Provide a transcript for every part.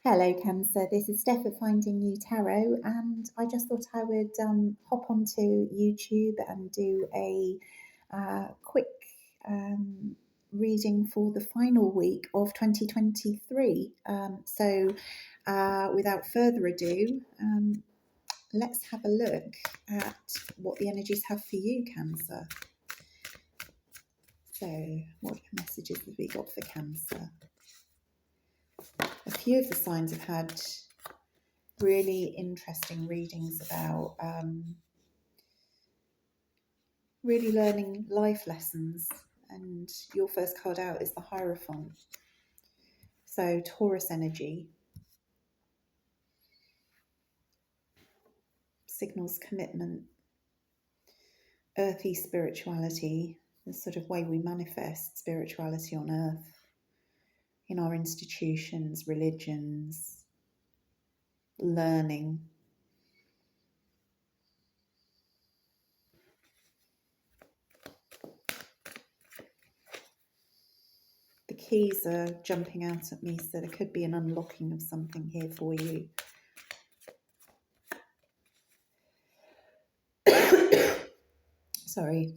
Hello, Cancer. This is Steph at Finding You Tarot, and I just thought I would hop onto YouTube and do a quick reading for the final week of 2023. Without further ado, let's have a look at what the energies have for you, Cancer. So, what messages have we got for Cancer? A few of the signs have had really interesting readings about really learning life lessons, and your first card out is the Hierophant. So Taurus energy signals commitment, earthy spirituality, the sort of way we manifest spirituality on earth in our institutions, religions, learning. The keys are jumping out at me, so there could be an unlocking of something here for you. Sorry,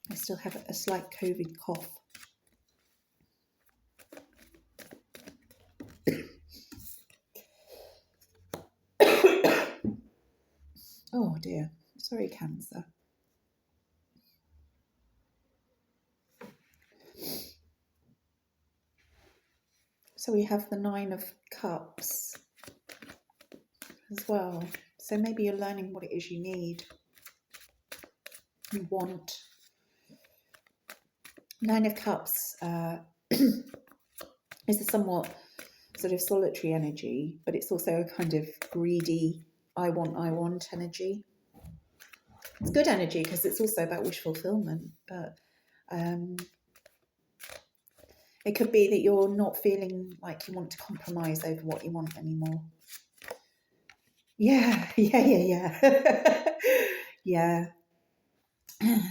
I still have a slight COVID cough. Oh dear, sorry, Cancer. So we have the Nine of Cups as well. So maybe you're learning what it is you need, you want. Nine of Cups is a somewhat sort of solitary energy, but it's also a kind of greedy, I want energy. It's good energy because it's also about wish fulfillment, but it could be that you're not feeling like you want to compromise over what you want anymore. Yeah. Yeah.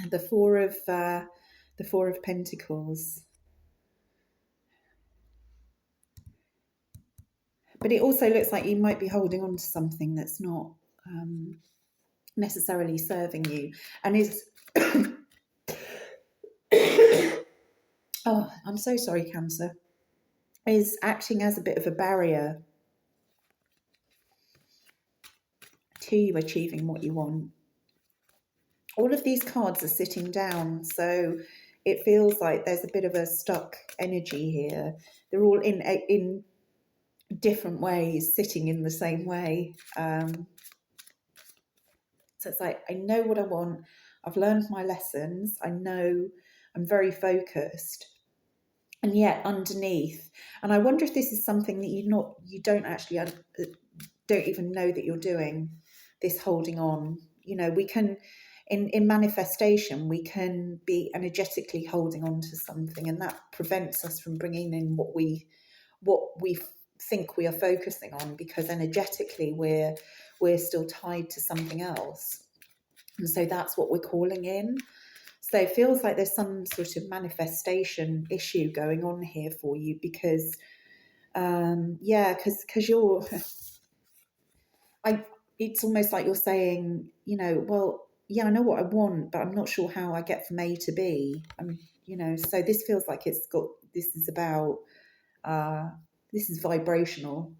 The Four of Pentacles. But it also looks like you might be holding on to something that's not necessarily serving you, and is oh, I'm so sorry, Cancer, is acting as a bit of a barrier to you achieving what you want. All of these cards are sitting down, so it feels like there's a bit of a stuck energy here. They're all in different ways, sitting in the same way. So it's like, I know what I want. I've learned my lessons. I know I'm very focused. And yet underneath, and I wonder if this is something that you don't actually don't even know that you're doing, this holding on. You know, we can, in manifestation, we can be energetically holding on to something, and that prevents us from bringing in what we think we are focusing on, because energetically we're still tied to something else. And so that's what we're calling in. So it feels like there's some sort of manifestation issue going on here for you, because because you're it's almost like you're saying, you know, well, yeah, I know what I want, but I'm not sure how I get from A to B. You know, so this feels like this is about this is vibrational.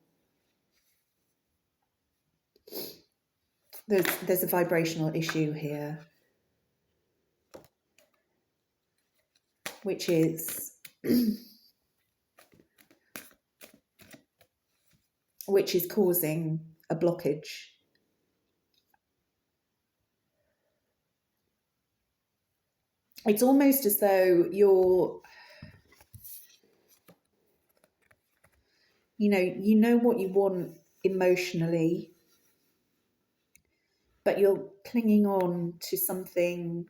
There's a vibrational issue here, which is causing a blockage. It's almost as though you're, you know what you want emotionally, but you're clinging on to something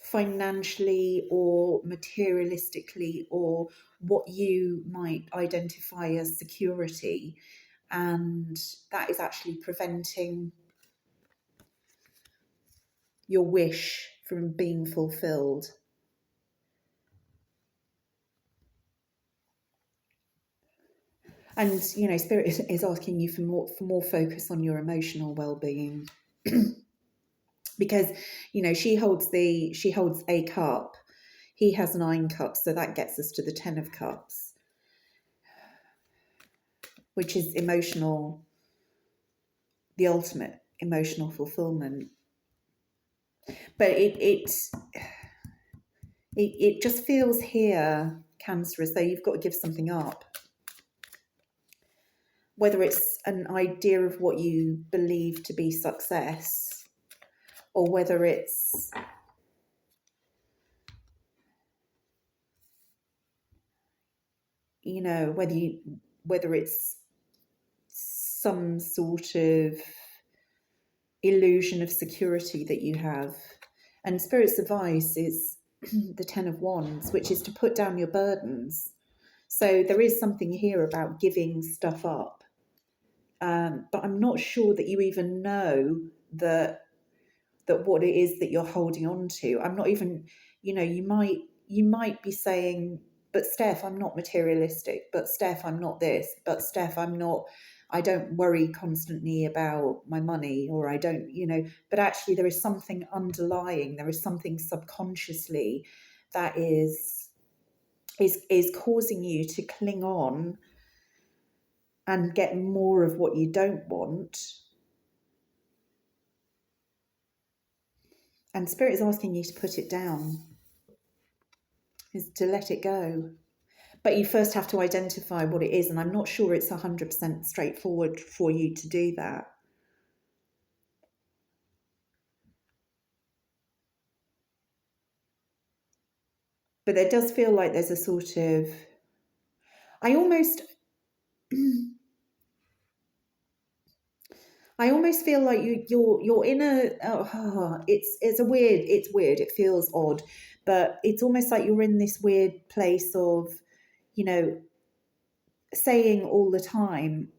financially or materialistically, or what you might identify as security, and that is actually preventing your wish from being fulfilled. And Spirit is asking you for more focus on your emotional well-being, because she holds a cup, he has 9 cups, so that gets us to the 10 of cups, which is emotional, the ultimate emotional fulfillment. But it just feels here, Cancer, as though you've got to give something up. Whether it's an idea of what you believe to be success, or whether it's whether it's some sort of illusion of security that you have. And Spirit's advice is the 10 of Wands, which is to put down your burdens. So there is something here about giving stuff up. But I'm not sure that you even know that what it is that you're holding on to. I'm not even, you might be saying, but Steph, I'm not materialistic, but Steph, I'm not this, but Steph, I don't worry constantly about my money, or I don't, but actually there is something underlying, there is something subconsciously that is causing you to cling on and get more of what you don't want. And Spirit is asking you to put it down, is to let it go. But you first have to identify what it is, and I'm not sure it's 100% straightforward for you to do that. But there does feel like there's a sort of, I almost feel like you're in a it's weird, it feels odd, but it's almost like you're in this weird place of, saying all the time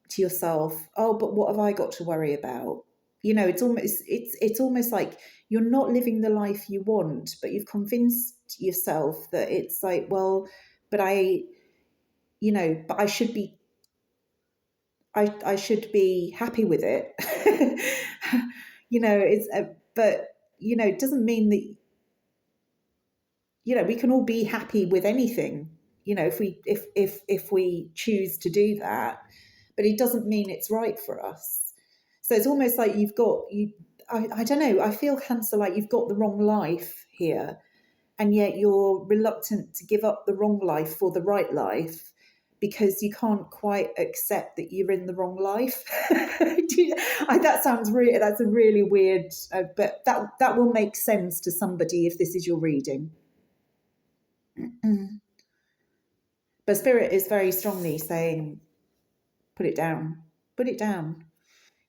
to yourself, oh, but what have I got to worry about? It's almost like you're not living the life you want, but you've convinced yourself that it's like, well, but I should be, I should be happy with it. But it doesn't mean that, we can all be happy with anything, if we choose to do that, but it doesn't mean it's right for us. So it's almost like I don't know, I feel, Cancer, like you've got the wrong life here, and yet you're reluctant to give up the wrong life for the right life, because you can't quite accept that you're in the wrong life. That's a really weird, but that will make sense to somebody if this is your reading. But Spirit is very strongly saying, put it down, put it down.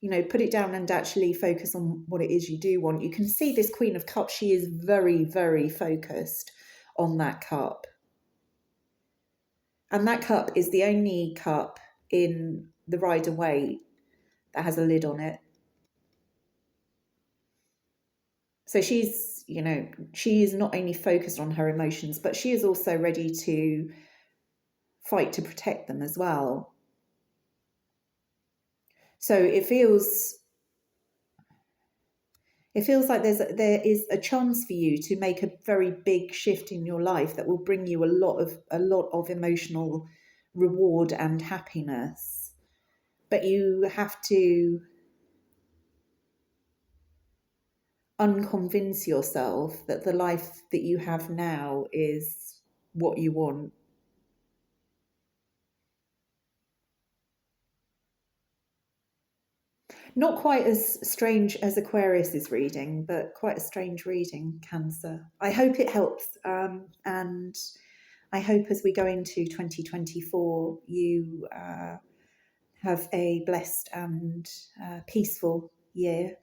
Put it down and actually focus on what it is you do want. You can see this Queen of Cups, she is very, very focused on that cup. And that cup is the only cup in the Rider-Waite that has a lid on it. So she's, she is not only focused on her emotions, but she is also ready to fight to protect them as well. So it feels like there is a chance for you to make a very big shift in your life that will bring you a lot of emotional reward and happiness. But you have to unconvince yourself that the life that you have now is what you want. Not quite as strange as Aquarius's reading, but quite a strange reading, Cancer. I hope it helps, and I hope as we go into 2024, you have a blessed and peaceful year.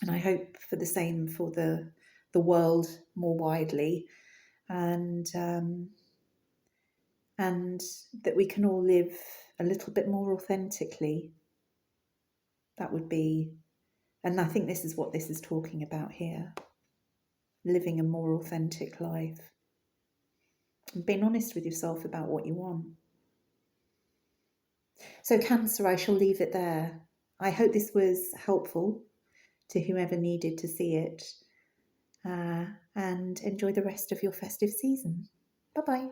And I hope for the same for the world more widely, and that we can all live a little bit more authentically. That would be, and I think this is what this is talking about here, living a more authentic life and being honest with yourself about what you want. So, Cancer, I shall leave it there. I hope this was helpful to whoever needed to see it, and enjoy the rest of your festive season. Bye bye.